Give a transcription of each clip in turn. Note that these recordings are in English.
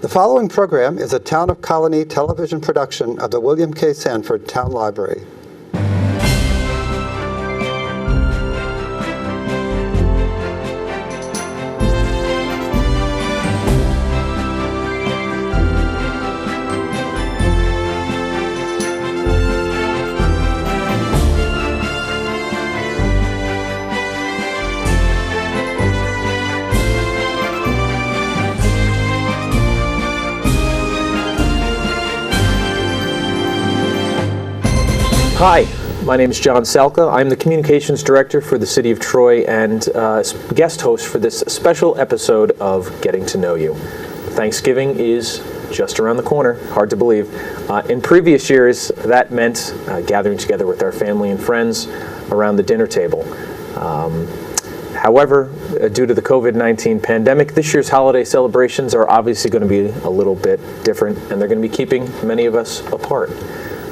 The following program is a Town of Colonie television production of the William K. Sanford Town Library. Hi, my name is John Salka. I'm the Communications Director for the City of Troy and guest host for this special episode of Getting to Know You. Thanksgiving is just around the corner, hard to believe. In previous years, that meant gathering together with our family and friends around the dinner table. However, due to the COVID-19 pandemic, this year's holiday celebrations are obviously going to be a little bit different, and they're going to be keeping many of us apart.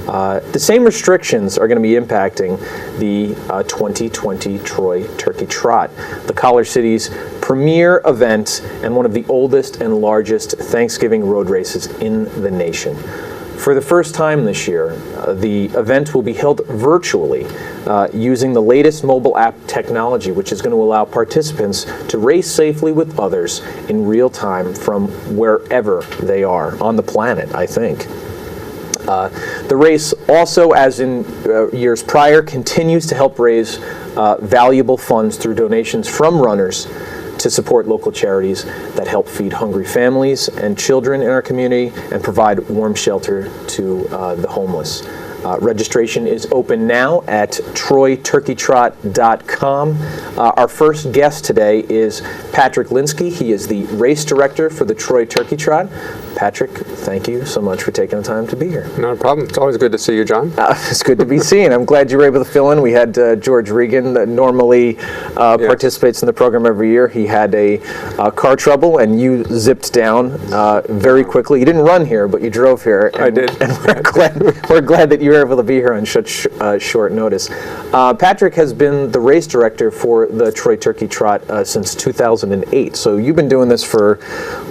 The same restrictions are going to be impacting the 2020 Troy Turkey Trot, the College City's premier event and one of the oldest and largest Thanksgiving road races in the nation. For the first time this year, the event will be held virtually using the latest mobile app technology, which is going to allow participants to race safely with others in real time from wherever they are on the planet, I think. The race also, as in years prior, continues to help raise valuable funds through donations from runners to support local charities that help feed hungry families and children in our community and provide warm shelter to the homeless. Registration is open now at troyturkeytrot.com. Our first guest today is Patrick Lynskey. He is the race director for the Troy Turkey Trot. Patrick, thank you so much for taking the time to be here. Not a problem. It's always good to see you, John. It's good to be seen. I'm glad you were able to fill in. We had George Regan that normally participates in the program every year. He had a car trouble, and you zipped down very quickly. You didn't run here, but you drove here. And, I did. And we're glad that you were able to be here on such short notice. Patrick has been the race director for the Troy Turkey Trot since 2008. So you've been doing this for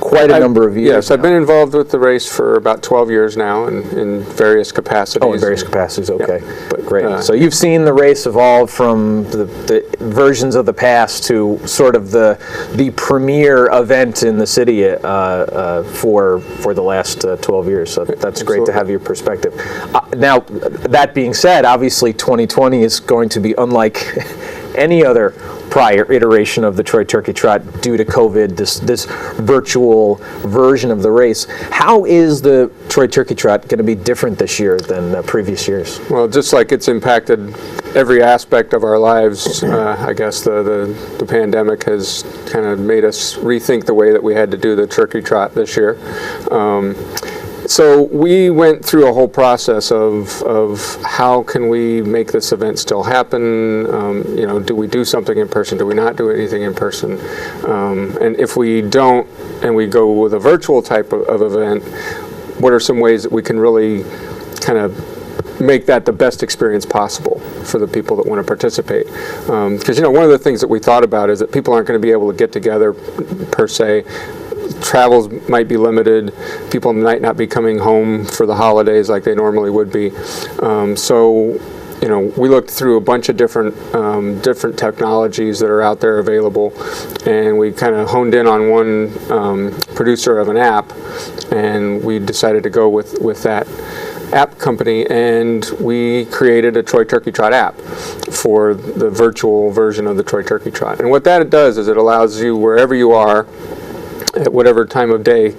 quite a number of years. Yes, I've been involved with the race for about 12 years now in various capacities. Oh, in various capacities, okay. Yeah, but, great. So you've seen the race evolve from the versions of the past to sort of the premier event in the city for the last 12 years. So that's great to have your perspective. Now, that being said, obviously 2020 is going to be unlike any other prior iteration of the Troy Turkey Trot due to COVID, this virtual version of the race. How is the Troy Turkey Trot going to be different this year than previous years? Well, just like it's impacted every aspect of our lives, I guess the pandemic has kind of made us rethink the way that we had to do the Turkey Trot this year. So we went through a whole process of how can we make this event still happen? Do we do something in person? Do we not do anything in person? And if we don't, and we go with a virtual type of event, what are some ways that we can really kind of make that the best experience possible for the people that want to participate? Because one of the things that we thought about is that people aren't going to be able to get together per se. Travels might be limited. People might not be coming home for the holidays like they normally would be. So we looked through a bunch of different technologies that are out there available, and we kind of honed in on one producer of an app, and we decided to go with that app company, and we created a Troy Turkey Trot app for the virtual version of the Troy Turkey Trot. And what that does is it allows you, wherever you are, at whatever time of day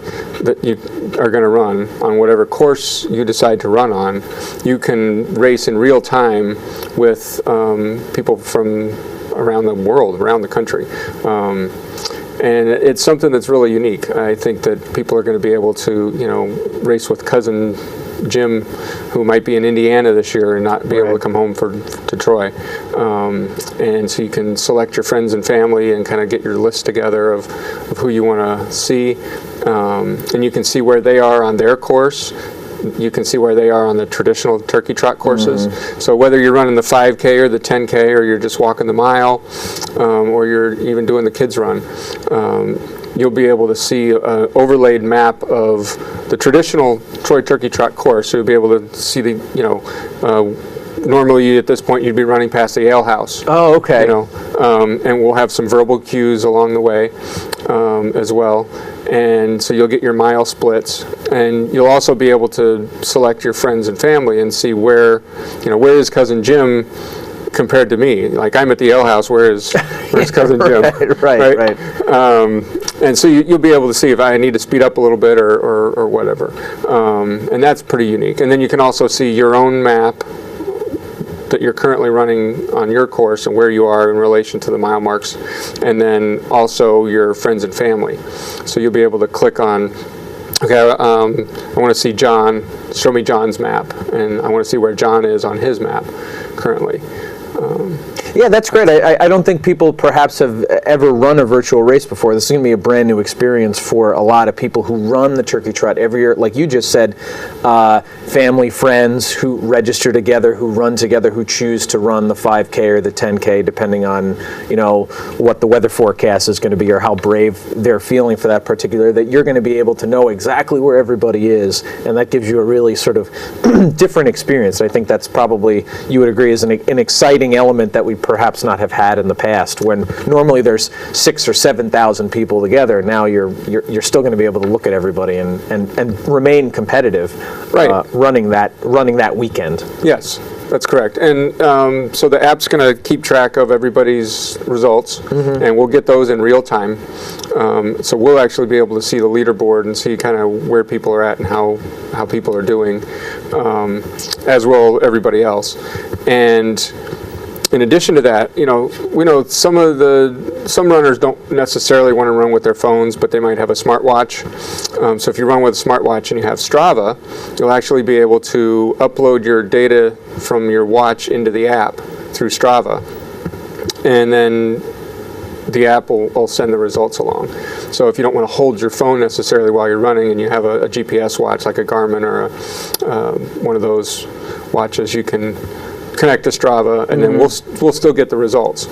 that you are going to run, on whatever course you decide to run on, you can race in real time with people from around the world, around the country. And it's something that's really unique. I think that people are going to be able to, race with cousin Jim, who might be in Indiana this year and not be able to come home to Troy. And so you can select your friends and family and kind of get your list together of who you want to see. And you can see where they are on their course. You can see where they are on the traditional turkey trot courses. Mm-hmm. So whether you're running the 5K or the 10K, or you're just walking the mile, or you're even doing the kids run, you'll be able to see an overlaid map of the traditional Troy Turkey Trot course. So you'll be able to see the, normally at this point you'd be running past the ale house. Oh, okay. And we'll have some verbal cues along the way as well. And so you'll get your mile splits, and you'll also be able to select your friends and family and see where is Cousin Jim compared to me. Like, I'm at the ale house, where's Cousin Jim? Right. And so you'll be able to see if I need to speed up a little bit or whatever. And that's pretty unique. And then you can also see your own map that you're currently running on your course and where you are in relation to the mile marks, and then also your friends and family. So you'll be able to click on, okay, I want to see John, show me John's map, and I want to see where John is on his map currently. Yeah, that's great. I don't think people perhaps have ever run a virtual race before. This is going to be a brand new experience for a lot of people who run the Turkey Trot every year. Like you just said, family, friends who register together, who run together, who choose to run the 5K or the 10K, depending on what the weather forecast is going to be or how brave they're feeling for that particular. That you're going to be able to know exactly where everybody is, and that gives you a really sort of different experience. I think that's probably, you would agree, is an exciting element that we perhaps not have had in the past, when normally there's 6,000 or 7,000 people together. Now you're still going to be able to look at everybody and remain competitive, right. Running that weekend. Yes, that's correct. And so the app's going to keep track of everybody's results, and we'll get those in real time. So we'll actually be able to see the leaderboard and see kind of where people are at and how people are doing, as will everybody else. And in addition to that, we know some runners don't necessarily want to run with their phones, but they might have a smartwatch. So if you run with a smartwatch and you have Strava, you'll actually be able to upload your data from your watch into the app through Strava, and then the app will send the results along. So if you don't want to hold your phone necessarily while you're running, and you have a GPS watch like a Garmin or one of those watches, you can connect to Strava, and then we'll still get the results.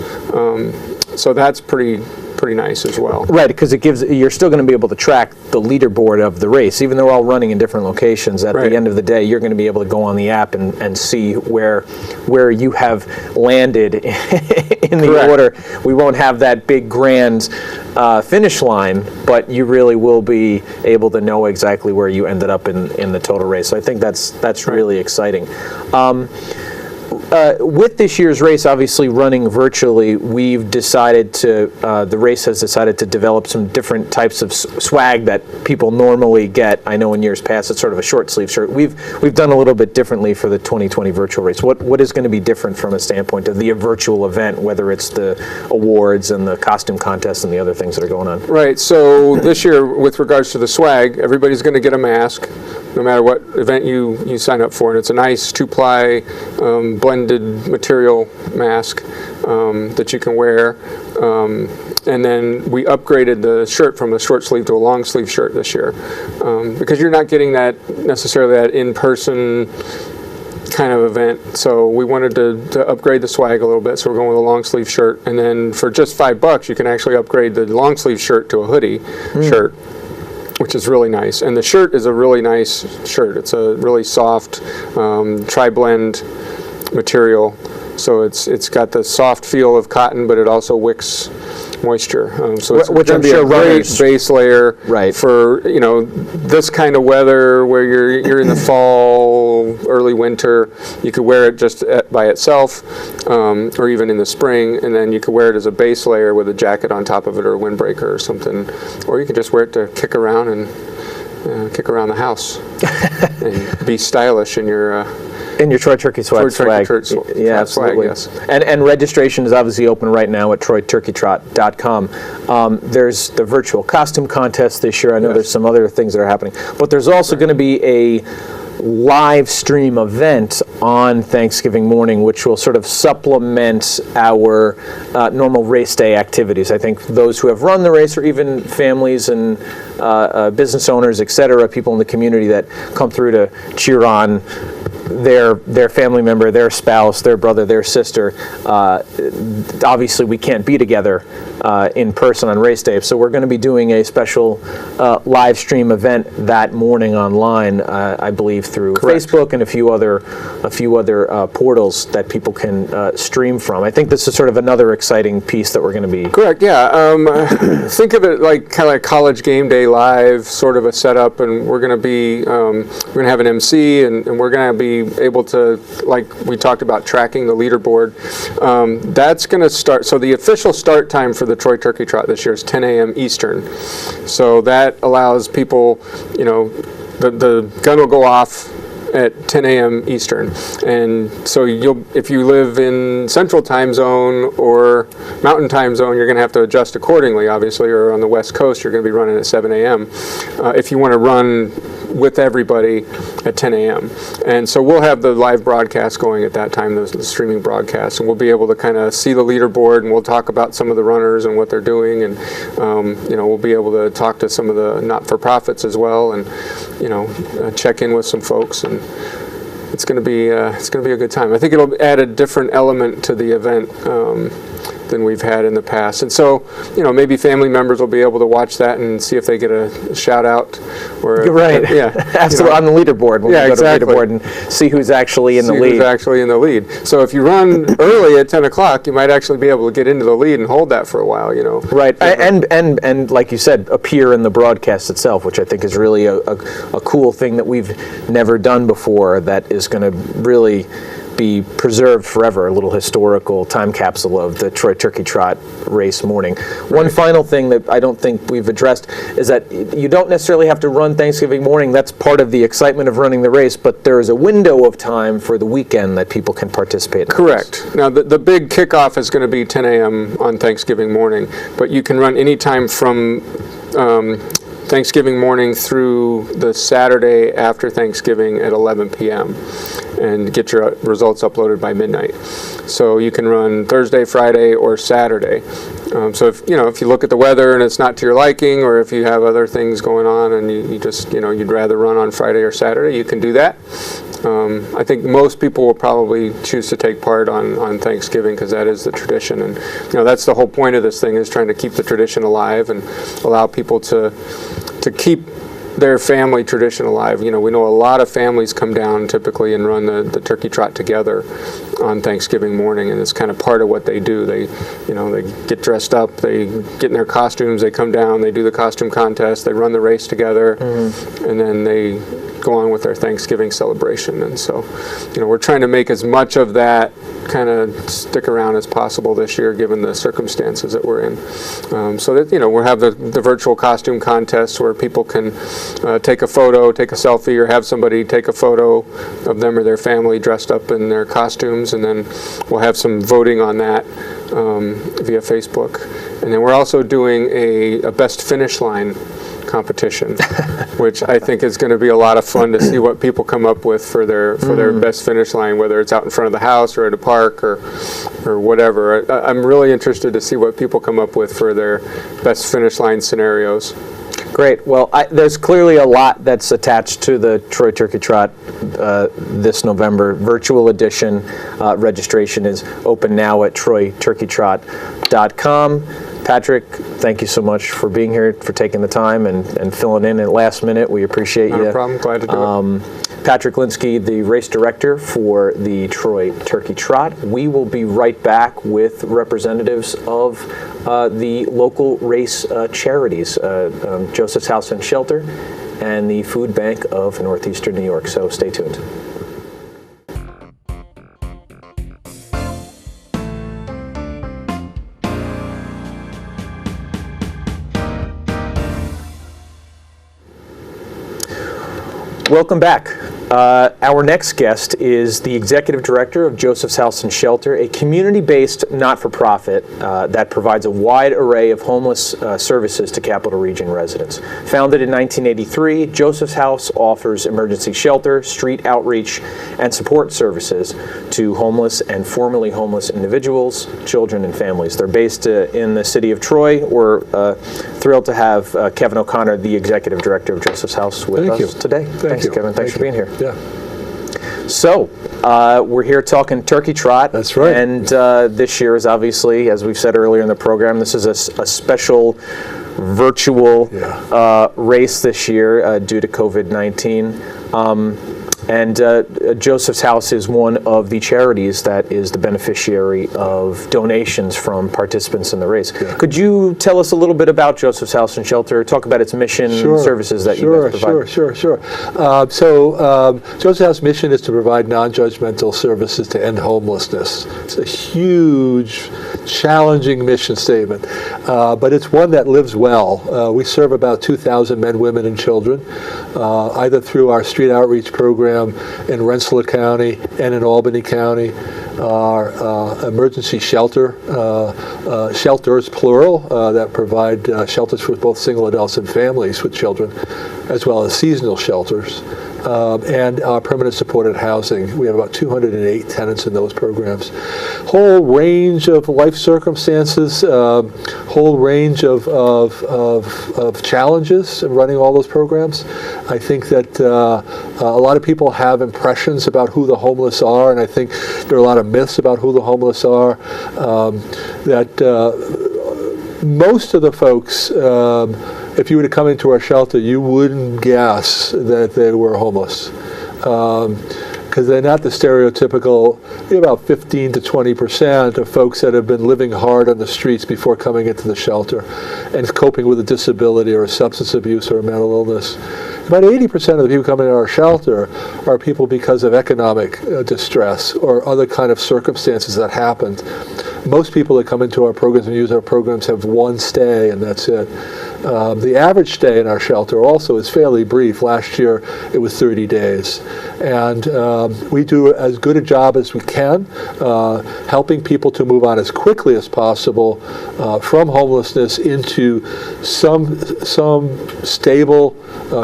So that's pretty nice as well. Right, because you're still going to be able to track the leaderboard of the race, even though we're all running in different locations. At the end of the day, you're going to be able to go on the app and see where you have landed in the Correct. order. We won't have that big grand finish line, but you really will be able to know exactly where you ended up in the total race. So I think that's really exciting. With this year's race, obviously running virtually, we've decided the race has decided to develop some different types of swag that people normally get. I know in years past it's sort of a short sleeve shirt. We've done a little bit differently for the 2020 virtual race. What is going to be different from a standpoint of the virtual event, whether it's the awards and the costume contest and the other things that are going on? Right, so this year, with regards to the swag, everybody's going to get a mask, no matter what event you sign up for, and it's a nice 2-ply blended material mask that you can wear. And then we upgraded the shirt from a short sleeve to a long sleeve shirt this year, because you're not getting that in-person kind of event. So we wanted to upgrade the swag a little bit, so we're going with a long sleeve shirt. And then for just $5, you can actually upgrade the long sleeve shirt to a hoodie shirt, which is really nice. And the shirt is a really nice shirt. It's a really soft tri-blend material, so it's got the soft feel of cotton, but it also wicks moisture. So it's Which going to be a great base layer for this kind of weather where you're in the fall, early winter. You could wear it just by itself, or even in the spring, and then you could wear it as a base layer with a jacket on top of it or a windbreaker or something, or you could just wear it to kick around the house and be stylish in your Troy Turkey swag. Yeah, absolutely. Yes. And registration is obviously open right now at TroyTurkeyTrot.com. There's the virtual costume contest this year. I know there's some other things that are happening, but there's also going to be a live stream event on Thanksgiving morning, which will sort of supplement our normal race day activities. I think those who have run the race, or even families and business owners, etc., people in the community that come through to cheer on their family member, their spouse, their brother, their sister. Obviously, we can't be together in person on race day, so we're going to be doing a special live stream event that morning online, I believe, through Facebook and a few other portals that people can stream from. I think this is sort of another exciting piece that we're going to be. Correct. Yeah. Think of it like kind of like college game day live, sort of a setup, and we're going to be we're going to have an MC, and we're going to be able to, like we talked about, tracking the leaderboard. That's going to start. So the official start time for the Troy Turkey Trot this year is 10 a.m. Eastern. So that allows people, the gun will go off at 10 a.m. Eastern, and so if you live in Central Time Zone or Mountain Time Zone, you're going to have to adjust accordingly, obviously, or on the West Coast, you're going to be running at 7 a.m. If you want to run with everybody at 10 a.m. And so we'll have the live broadcast going at that time, the streaming broadcast, and we'll be able to kind of see the leaderboard, and we'll talk about some of the runners and what they're doing, and we'll be able to talk to some of the not-for-profits as well, and check in with some folks, and it's going to be a good time. I think it'll add a different element to the event than we've had in the past. And so, maybe family members will be able to watch that and see if they get a shout out. Or right. Yeah. Absolutely. On the leaderboard. We'll go to the leaderboard and see who's actually in the lead. Who's actually in the lead. So if you run early at 10 o'clock, you might actually be able to get into the lead and hold that for a while, Right. And like you said, appear in the broadcast itself, which I think is really a cool thing that we've never done before, that is going to really be preserved forever, a little historical time capsule of the Troy Turkey Trot race morning. One final thing that I don't think we've addressed is that you don't necessarily have to run Thanksgiving morning. That's part of the excitement of running the race, but there is a window of time for the weekend that people can participate in. Correct. Now, the big kickoff is going to be 10 a.m. on Thanksgiving morning, but you can run any time from Thanksgiving morning through the Saturday after Thanksgiving at 11 p.m. and get your results uploaded by midnight. So you can run Thursday, Friday, or Saturday. So if you look at the weather and it's not to your liking, or if you have other things going on and you just you'd rather run on Friday or Saturday, you can do that. I think most people will probably choose to take part on Thanksgiving because that is the tradition, and that's the whole point of this thing, is trying to keep the tradition alive and allow people to keep their family tradition alive. We know a lot of families come down typically and run the turkey trot together on Thanksgiving morning, and it's kind of part of what they do. They get dressed up, they get in their costumes, they come down, they do the costume contest, they run the race together, and then they go on with their Thanksgiving celebration. And so, we're trying to make as much of that kind of stick around as possible this year, given the circumstances that we're in. So that, we'll have the virtual costume contest where people can take a photo, take a selfie, or have somebody take a photo of them or their family dressed up in their costumes, and then we'll have some voting on that via Facebook. And then we're also doing a best finish line competition, which I think is going to be a lot of fun to see what people come up with for their best finish line, whether it's out in front of the house or at a park or whatever. I'm really interested to see what people come up with for their best finish line scenarios. Great. Well, there's clearly a lot that's attached to the Troy Turkey Trot this November. Virtual edition registration is open now at troyturkeytrot.com. Patrick, thank you so much for being here, for taking the time and filling in at last minute. We appreciate you. No problem. Glad to do it. Patrick Lynskey, the race director for the Troy Turkey Trot. We will be right back with representatives of the local race charities, Joseph's House and Shelter and the Food Bank of Northeastern New York. So stay tuned. Welcome back. Our next guest is the executive director of Joseph's House and Shelter, a community-based not-for-profit that provides a wide array of homeless services to Capital Region residents. Founded in 1983, Joseph's House offers emergency shelter, street outreach, and support services to homeless and formerly homeless individuals, children, and families. They're based in the city of Troy. We're thrilled to have Kevin O'Connor, the executive director of Joseph's House, with us today. Thank you. Kevin. Thanks for being here. Yeah. So, we're here talking Turkey Trot. That's right. And this year is obviously, as we've said earlier in the program, this is a special virtual race this year due to COVID-19. And Joseph's House is one of the charities that is the beneficiary of donations from participants in the race. Yeah. Could you tell us a little bit about Joseph's House and Shelter? Talk about its mission and services that you guys provide. Sure. Joseph's House mission is to provide non-judgmental services to end homelessness. It's a huge, challenging mission statement, but it's one that lives well. We serve about 2,000 men, women, and children, either through our street outreach program in Rensselaer County and in Albany County, our emergency shelters, plural, that provide shelters for both single adults and families with children, as well as seasonal shelters, and our permanent supported housing. We have about 208 tenants in those programs. Whole range of life circumstances, whole range of challenges in running all those programs. I think that a lot of people have impressions about who the homeless are, and I think there are a lot of myths about who the homeless are. Most of the folks, if you were to come into our shelter, you wouldn't guess that they were homeless. Because they're not the stereotypical, about 15 to 20% of folks that have been living hard on the streets before coming into the shelter and coping with a disability or a substance abuse or a mental illness. About 80% of the people coming to our shelter are people because of economic distress or other kind of circumstances that happened. Most people that come into our programs and use our programs have one stay, and that's it. The average stay in our shelter also is fairly brief. Last year it was 30 days. And we do as good a job as we can helping people to move on as quickly as possible from homelessness into some stable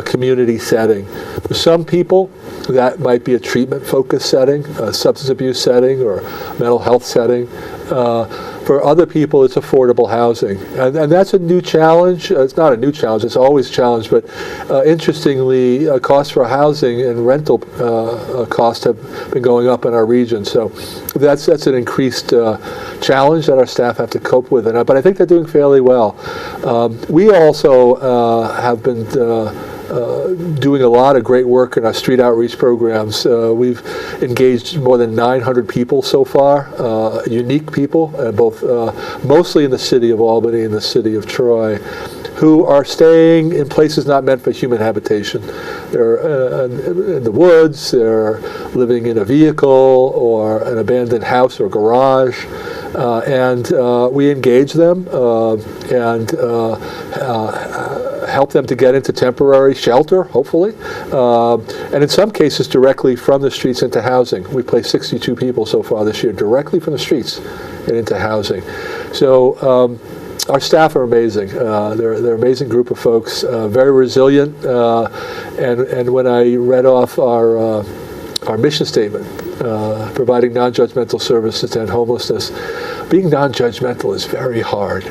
community setting. For some people, that might be a treatment-focused setting, a substance abuse setting, or mental health setting. For other people, it's affordable housing. And that's a new challenge. It's not a new challenge, it's always a challenge, but interestingly, costs for housing and rental costs have been going up in our region. So that's an increased challenge that our staff have to cope with. But I think they're doing fairly well. We also have been doing a lot of great work in our street outreach programs. We've engaged more than 900 people so far, unique people, both mostly in the city of Albany and the city of Troy, who are staying in places not meant for human habitation. They're in the woods, they're living in a vehicle or an abandoned house or garage, and we engage them and help them to get into temporary shelter, hopefully, and in some cases directly from the streets into housing. We placed 62 people so far this year directly from the streets and into housing. So our staff are amazing. They're an amazing group of folks, very resilient, and when I read off our mission statement, providing non-judgmental services to end homelessness, being non-judgmental is very hard.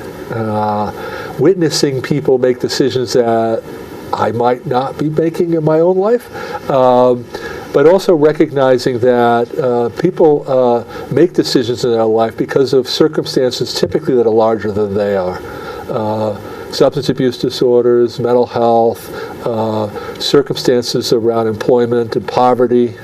Witnessing people make decisions that I might not be making in my own life, but also recognizing that people make decisions in their life because of circumstances typically that are larger than they are. Substance abuse disorders, mental health, circumstances around employment and poverty,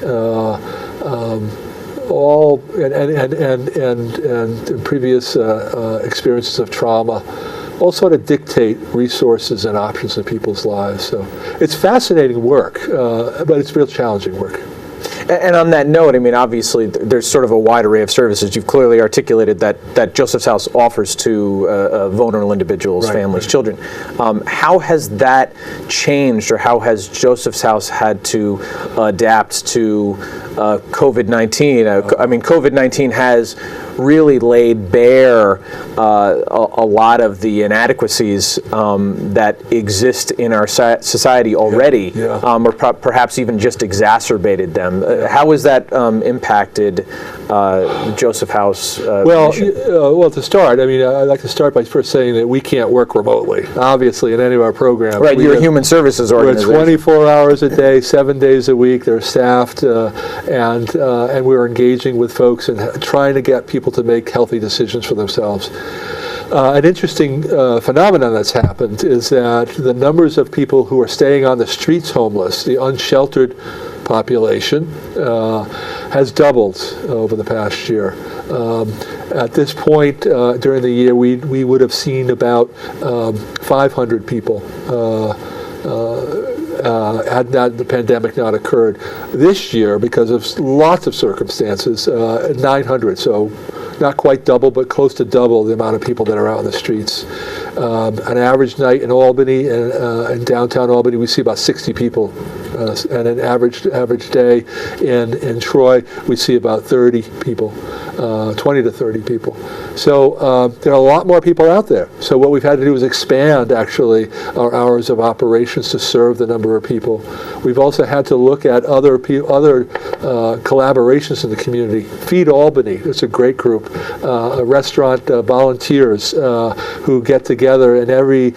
all and previous experiences of trauma, all sort of dictate resources and options in people's lives. So it's fascinating work, but it's real challenging work. And on that note, I mean, obviously, there's sort of a wide array of services. You've clearly articulated that Joseph's House offers to vulnerable individuals, families, children. How has that changed, or how has Joseph's House had to adapt to COVID-19? I mean, COVID-19 has really laid bare a lot of the inadequacies that exist in our society already, or perhaps even just exacerbated them. How has that impacted Joseph House? Well, to start, I mean, I'd like to start by first saying that we can't work remotely, obviously, in any of our programs. Right, you're a human services organization. We're 24 hours a day, 7 days a week. They're staffed, and we're engaging with folks and trying to get people to make healthy decisions for themselves. An interesting phenomenon that's happened is that the numbers of people who are staying on the streets homeless, the unsheltered population, has doubled over the past year. At this point during the year, we would have seen about 500 people had the pandemic not occurred. This year, because of lots of circumstances, 900. So not quite double, but close to double the amount of people that are out in the streets. An average night in Albany, in downtown Albany, we see about 60 people. And an average day in Troy, we see about 30 people, 20 to 30 people. So there are a lot more people out there. So what we've had to do is expand, actually, our hours of operations to serve the number of people. We've also had to look at other collaborations in the community. Feed Albany, it's a great group, restaurant volunteers who get together and every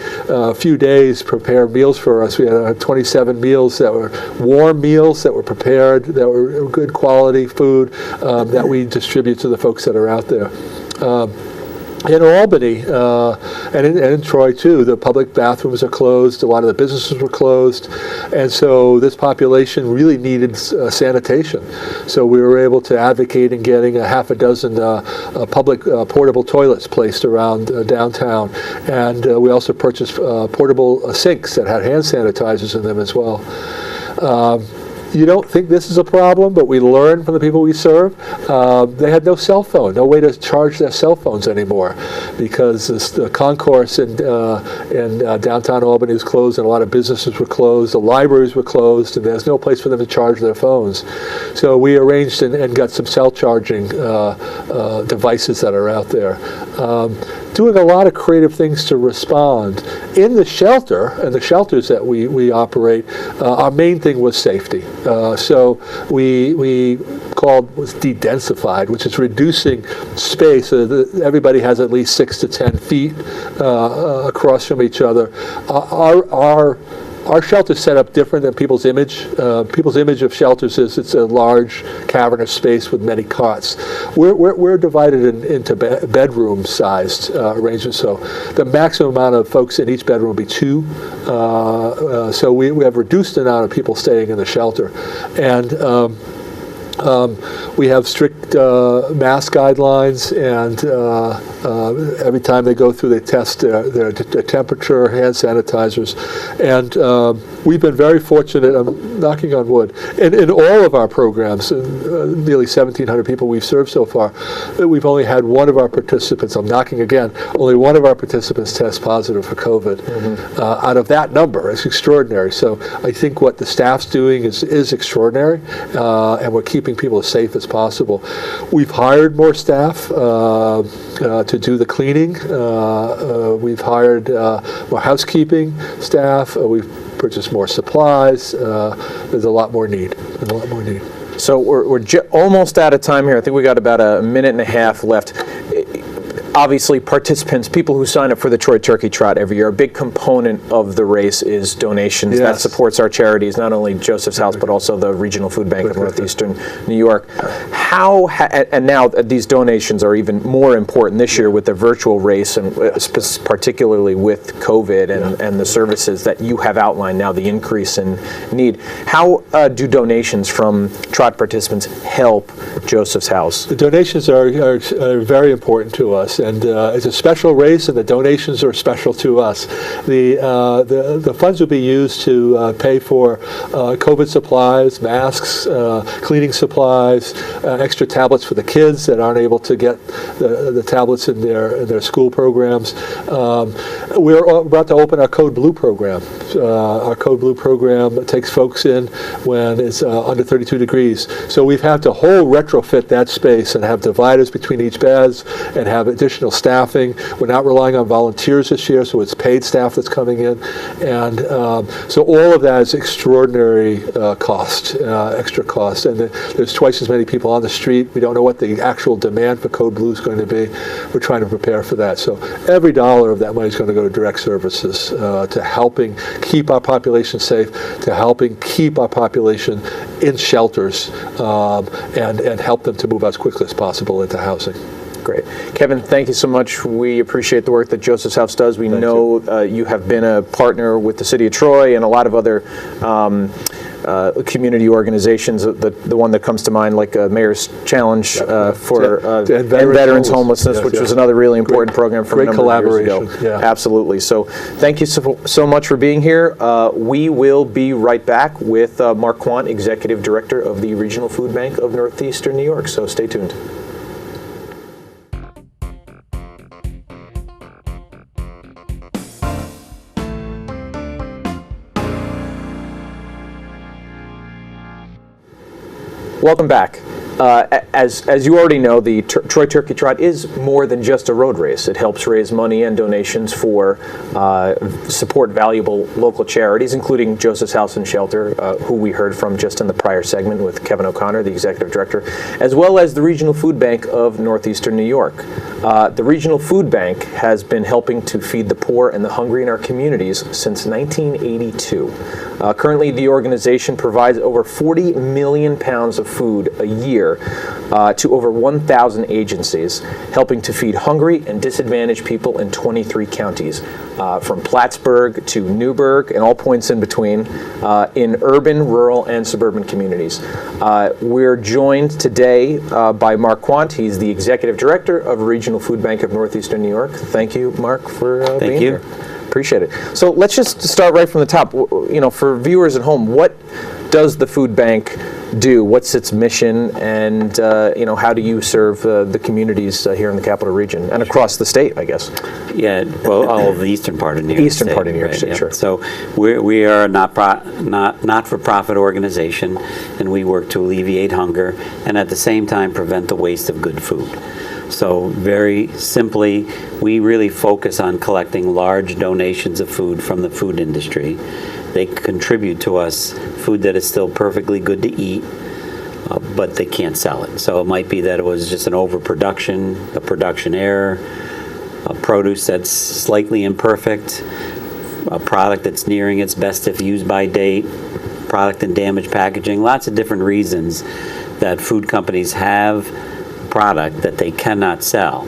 few days prepare meals for us. We had 27 meals that were warm meals that were prepared, that were good quality food that we distribute to the folks that are out there. In Albany and in Troy too, the public bathrooms are closed. A lot of the businesses were closed, and so this population really needed sanitation. So we were able to advocate in getting a half a dozen public portable toilets placed around downtown, and we also purchased portable sinks that had hand sanitizers in them as well. You don't think this is a problem, but we learn from the people we serve. They had no cell phone, no way to charge their cell phones anymore, because the concourse in downtown Albany was closed, and a lot of businesses were closed, the libraries were closed, and there's no place for them to charge their phones. So we arranged and got some cell charging devices that are out there. Doing a lot of creative things to respond. In the shelter, and the shelters that we operate, our main thing was safety. So we called was de-densified, which is reducing space so that everybody has at least 6 to 10 feet across from each other. Our shelter's set up different than people's image. People's image of shelters is it's a large cavernous space with many cots. We're divided into bedroom-sized arrangements. So the maximum amount of folks in each bedroom will be 2. So we have reduced the amount of people staying in the shelter, and we have strict mask guidelines, and every time they go through, they test their temperature, hand sanitizers, and we've been very fortunate. I'm knocking on wood. In all of our programs, nearly 1,700 people we've served so far, we've only had one of our participants. I'm knocking again. Only one of our participants test positive for COVID. Mm-hmm. Out of that number, it's extraordinary. So I think what the staff's doing is extraordinary, and we're keeping people as safe as possible. We've hired more staff to do the cleaning. We've hired more housekeeping staff. We've purchased more supplies. There's a lot more need. So we're almost out of time here. I think we got about a minute and a half left. Obviously, participants, people who sign up for the Troy Turkey Trot every year, a big component of the race is donations. Yes. That supports our charities, not only Joseph's House, but also the Regional Food Bank of Northeastern New York. And now these donations are even more important this year with the virtual race, and particularly with COVID and the services that you have outlined now, the increase in need. How do donations from Trot participants help Joseph's House? The donations are very important to us. And it's a special race, and the donations are special to us. The funds will be used to pay for COVID supplies, masks, cleaning supplies, extra tablets for the kids that aren't able to get the tablets in their school programs. We're about to open our Code Blue program. Our Code Blue program takes folks in when it's under 32 degrees. So we've had to whole retrofit that space and have dividers between each beds and have additional additional staffing. We're not relying on volunteers this year, so it's paid staff that's coming in. And so all of that is extraordinary extra cost. And there's twice as many people on the street. We don't know what the actual demand for Code Blue is going to be. We're trying to prepare for that. So every dollar of that money is going to go to direct services, to helping keep our population safe, to helping keep our population in shelters, and help them to move as quickly as possible into housing. Great. Kevin, thank you so much. We appreciate the work that Joseph's House does. We know you have been a partner with the City of Troy and a lot of other community organizations. The one that comes to mind, like Mayor's Challenge for and Veterans Homelessness, which was another really important program from a number of years ago. Yeah. Absolutely. So thank you so much for being here. We will be right back with Mark Quandt, Executive Director of the Regional Food Bank of Northeastern New York. So stay tuned. Welcome back. As you already know, the Troy Turkey Trot is more than just a road race. It helps raise money and donations for support valuable local charities, including Joseph's House and Shelter, who we heard from just in the prior segment with Kevin O'Connor, the Executive Director, as well as the Regional Food Bank of Northeastern New York. The Regional Food Bank has been helping to feed the poor and the hungry in our communities since 1982. Currently, the organization provides over 40 million pounds of food a year to over 1,000 agencies, helping to feed hungry and disadvantaged people in 23 counties, from Plattsburgh to Newburgh and all points in between, in urban, rural, and suburban communities. We're joined today by Mark Quandt. He's the Executive Director of Regional Food Bank of Northeastern New York. Thank you, Mark, for being here. Appreciate it. So let's just start right from the top. You know, for viewers at home, what does the food bank do? What's its mission, and how do you serve the communities here in the Capital Region and across the state, I guess? Yeah, well, all of the eastern part of New York State. Eastern part of New York State, sure. So we are a not-for-profit organization, and we work to alleviate hunger and at the same time prevent the waste of good food. So very simply, we really focus on collecting large donations of food from the food industry. They contribute to us food that is still perfectly good to eat, but they can't sell it. So it might be that it was just an overproduction, a production error, a produce that's slightly imperfect, a product that's nearing its best if used by date, product in damaged packaging, lots of different reasons that food companies have product that they cannot sell,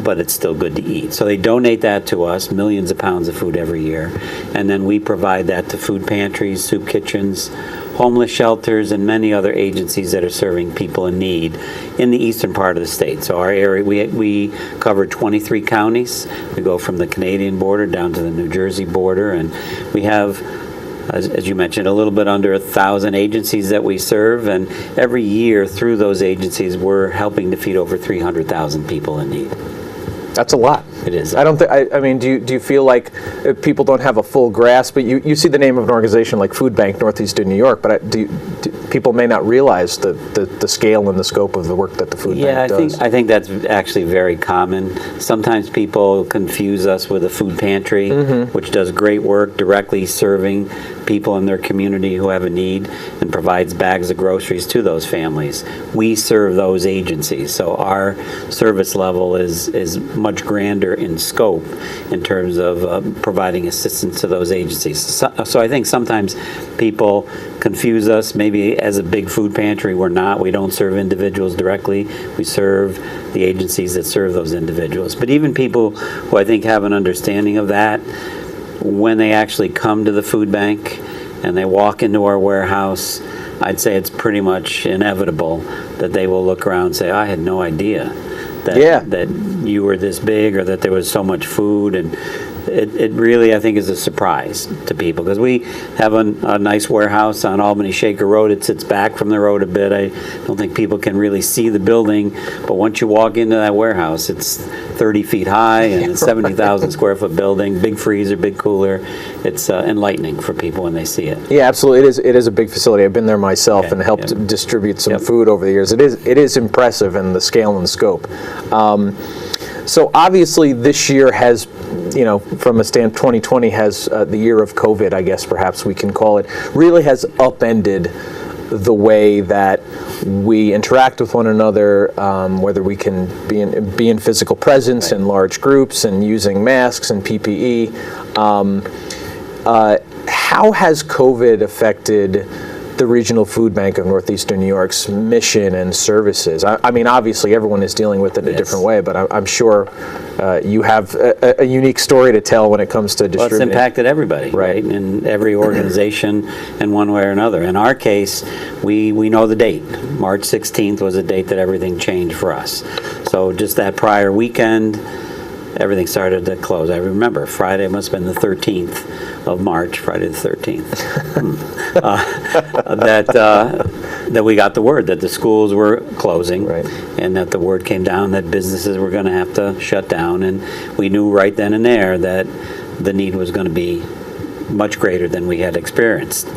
but it's still good to eat. So they donate that to us, millions of pounds of food every year, and then we provide that to food pantries, soup kitchens, homeless shelters, and many other agencies that are serving people in need in the eastern part of the state. So our area, we cover 23 counties. We go from the Canadian border down to the New Jersey border, and we have, as you mentioned, a little bit under 1,000 agencies that we serve, and every year through those agencies we're helping to feed over 300,000 people in need. That's a lot. It is. I don't think. I mean, do you feel like people don't have a full grasp? But you see the name of an organization like Food Bank Northeastern New York, but people may not realize the scale and the scope of the work that the food bank does. I think that's actually very common. Sometimes people confuse us with a food pantry, which does great work directly serving people in their community who have a need and provides bags of groceries to those families. We serve those agencies, so our service level is much grander in scope in terms of providing assistance to those agencies. So I think sometimes people confuse us maybe as a big food pantry. We're not. We don't serve individuals directly. We serve the agencies that serve those individuals. But even people who I think have an understanding of that, when they actually come to the food bank and they walk into our warehouse, I'd say it's pretty much inevitable that they will look around and say, I had no idea that you were this big or that there was so much food. And it really, I think, is a surprise to people because we have a nice warehouse on Albany Shaker Road. It sits back from the road a bit. I don't think people can really see the building, but once you walk into that warehouse, it's 30 feet high and a 70,000 square foot building, big freezer, big cooler. It's enlightening for people when they see it. Yeah, absolutely. It is a big facility. I've been there myself and helped distribute some food over the years. It is impressive in the scale and the scope. So obviously this year has, from a 2020 has the year of COVID, I guess perhaps we can call it, really has upended the way that we interact with one another, whether we can be in physical presence in large groups and using masks and PPE. How has COVID affected the Regional Food Bank of Northeastern New York's mission and services? I mean, obviously everyone is dealing with it in a different way, but I'm sure you have a unique story to tell when it comes to distributing. Well, it's impacted everybody, right? In every organization in one way or another. In our case, we know the date. March 16th was the date that everything changed for us. So just that prior weekend, everything started to close. I remember Friday must have been the 13th of March, Friday the 13th, that we got the word that the schools were closing, right, and that the word came down that businesses were going to have to shut down, and we knew right then and there that the need was going to be much greater than we had experienced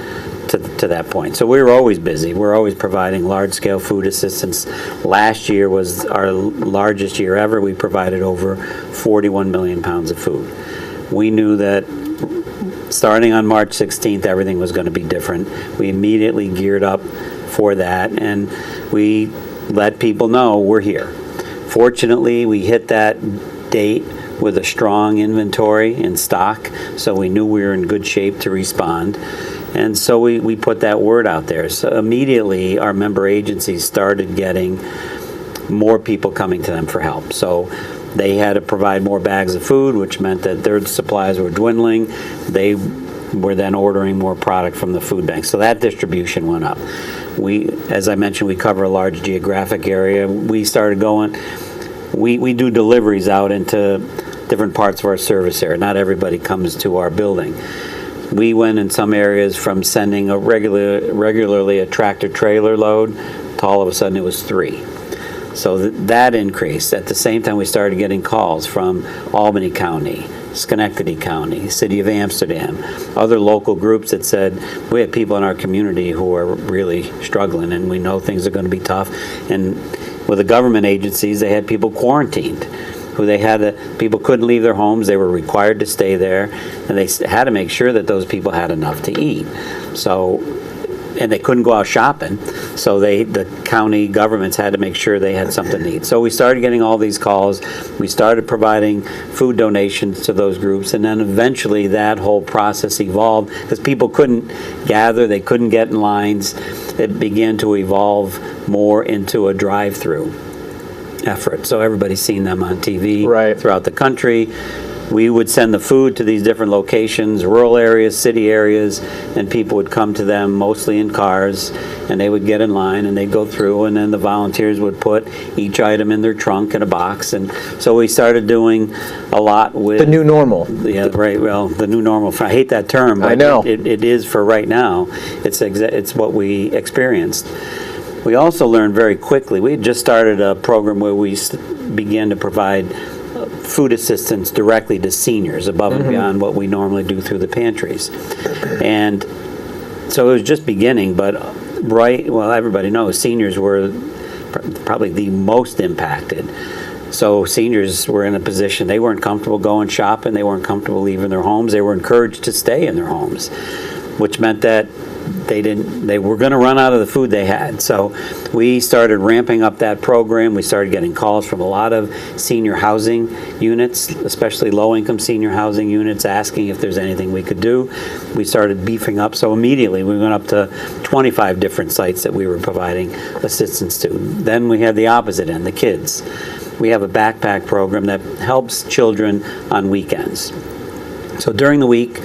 to that point. So we were always busy. We're always providing large-scale food assistance. Last year was our largest year ever. We provided over 41 million pounds of food. We knew that starting on March 16th, everything was going to be different. We immediately geared up for that, and we let people know we're here. Fortunately, we hit that date with a strong inventory in stock, so we knew we were in good shape to respond. And so we put that word out there. So immediately, our member agencies started getting more people coming to them for help. So they had to provide more bags of food, which meant that their supplies were dwindling. They were then ordering more product from the food bank. So that distribution went up. As I mentioned, we cover a large geographic area. We started going, we do deliveries out into different parts of our service area. Not everybody comes to our building. We went in some areas from sending regularly a tractor trailer load to all of a sudden it was 3. So that increased. At the same time, we started getting calls from Albany County, Schenectady County, City of Amsterdam, other local groups that said, we have people in our community who are really struggling and we know things are going to be tough. And with the government agencies, they had people quarantined. People couldn't leave their homes. They were required to stay there, and they had to make sure that those people had enough to eat. And they couldn't go out shopping, so the county governments had to make sure they had something to eat. So we started getting all these calls. We started providing food donations to those groups, and then eventually that whole process evolved because people couldn't gather, they couldn't get in lines. It began to evolve more into a drive-through effort. So everybody's seen them on TV throughout the country. We would send the food to these different locations, rural areas, city areas, and people would come to them mostly in cars, and they would get in line and they'd go through, and then the volunteers would put each item in their trunk in a box. And so we started doing a lot with the new normal. Yeah, right. Well, the new normal. I hate that term, but I know. It is for right now. It's what we experienced. We also learned very quickly. We had just started a program where we began to provide food assistance directly to seniors above and beyond what we normally do through the pantries. And so it was just beginning, but everybody knows seniors were probably the most impacted. So seniors were in a position, they weren't comfortable going shopping, they weren't comfortable leaving their homes, they were encouraged to stay in their homes, which meant that they were going to run out of the food they had. So we started ramping up that program. We started getting calls from a lot of senior housing units, especially low-income senior housing units, asking if there's anything we could do. We started beefing up. So immediately we went up to 25 different sites that we were providing assistance to. Then we had the opposite end, the kids. We have a backpack program that helps children on weekends. So during the week,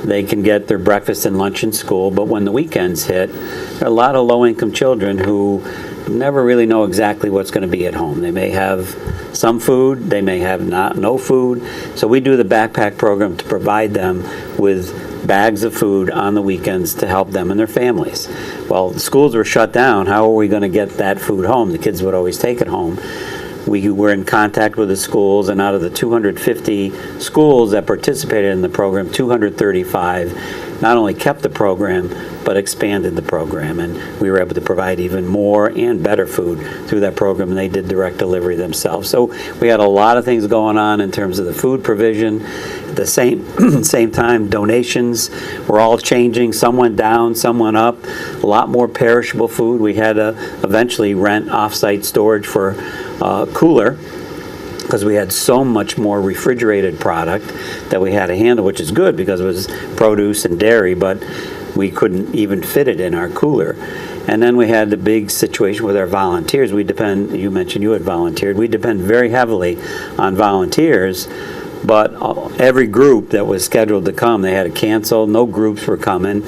they can get their breakfast and lunch in school, but when the weekends hit, there are a lot of low-income children who never really know exactly what's going to be at home. They may have some food, they may have no food. So we do the backpack program to provide them with bags of food on the weekends to help them and their families. Well, the schools were shut down. How are we going to get that food home? The kids would always take it home. We were in contact with the schools, and out of the 250 schools that participated in the program, 235 not only kept the program, but expanded the program. And we were able to provide even more and better food through that program, and they did direct delivery themselves. So we had a lot of things going on in terms of the food provision. At the same time, donations were all changing. Some went down, some went up. A lot more perishable food. We had to eventually rent off-site storage for cooler, because we had so much more refrigerated product that we had to handle, which is good because it was produce and dairy, but we couldn't even fit it in our cooler. And then we had the big situation with our volunteers. We depend, you mentioned you had volunteered, we depend very heavily on volunteers, but every group that was scheduled to come, they had to cancel. No groups were coming.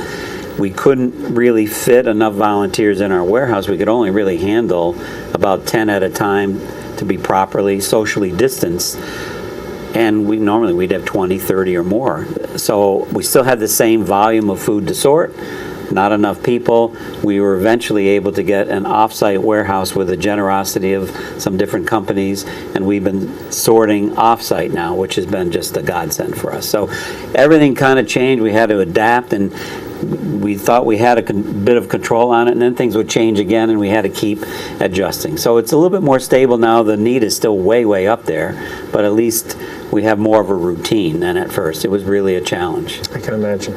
We couldn't really fit enough volunteers in our warehouse. We could only really handle about 10 at a time to be properly socially distanced, and we'd have 20, 30 or more. So we still had the same volume of food to sort, not enough people. We were eventually able to get an off-site warehouse with the generosity of some different companies, and we've been sorting off-site now, which has been just a godsend for us. So everything kind of changed. We had to adapt, and we thought we had a bit of control on it, and then things would change again, and we had to keep adjusting. So it's a little bit more stable now. The need is still way, way up there, but at least we have more of a routine than at first. It was really a challenge. I can imagine.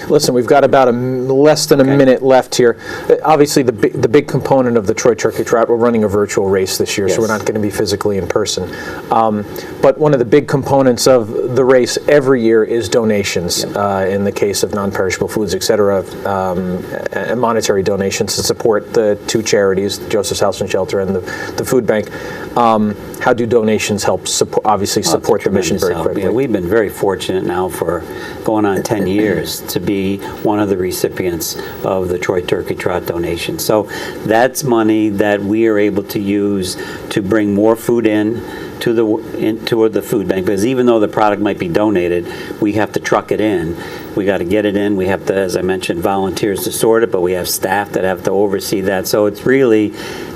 Listen, we've got about less than a minute left here. Obviously, the big component of the Troy Turkey Trot, we're running a virtual race this year, so we're not going to be physically in person. But one of the big components of the race every year is donations. In the case of non-perishable foods, et cetera, and monetary donations to support the two charities, Joseph's House and Shelter and the food bank. How do donations help support the mission very quickly? Yeah, we've been very fortunate now for going on 10 years to be one of the recipients of the Troy Turkey Trot donation. So that's money that we are able to use to bring more food into the food bank, because even though the product might be donated, we have to truck it in. We got to get it in. We have to, as I mentioned, volunteers to sort it, but we have staff that have to oversee that. So it's really,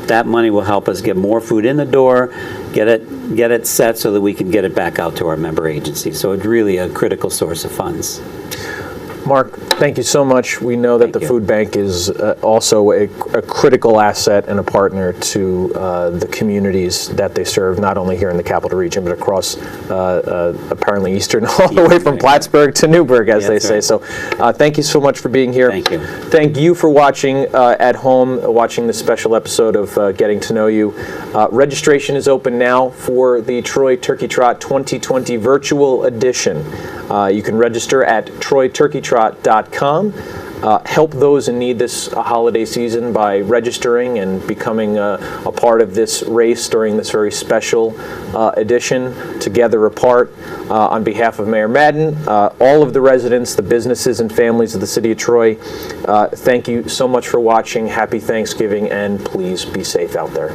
that money will help us get more food in the door, get it set so that we can get it back out to our member agencies. So it's really a critical source of funds. Mark, thank you so much. We know that the food bank is also a critical asset and a partner to the communities that they serve, not only here in the capital region, but across apparently eastern, all the way from Plattsburgh to Newburgh, as they say. So thank you so much for being here. Thank you. Thank you for watching at home, watching this special episode of Getting to Know You. Registration is open now for the Troy Turkey Trot 2020 virtual edition. You can register at troyturkeytrot.com. Help those in need this holiday season by registering and becoming a part of this race during this very special edition, Together Apart. On behalf of Mayor Madden, all of the residents, the businesses and families of the city of Troy, thank you so much for watching. Happy Thanksgiving, and please be safe out there.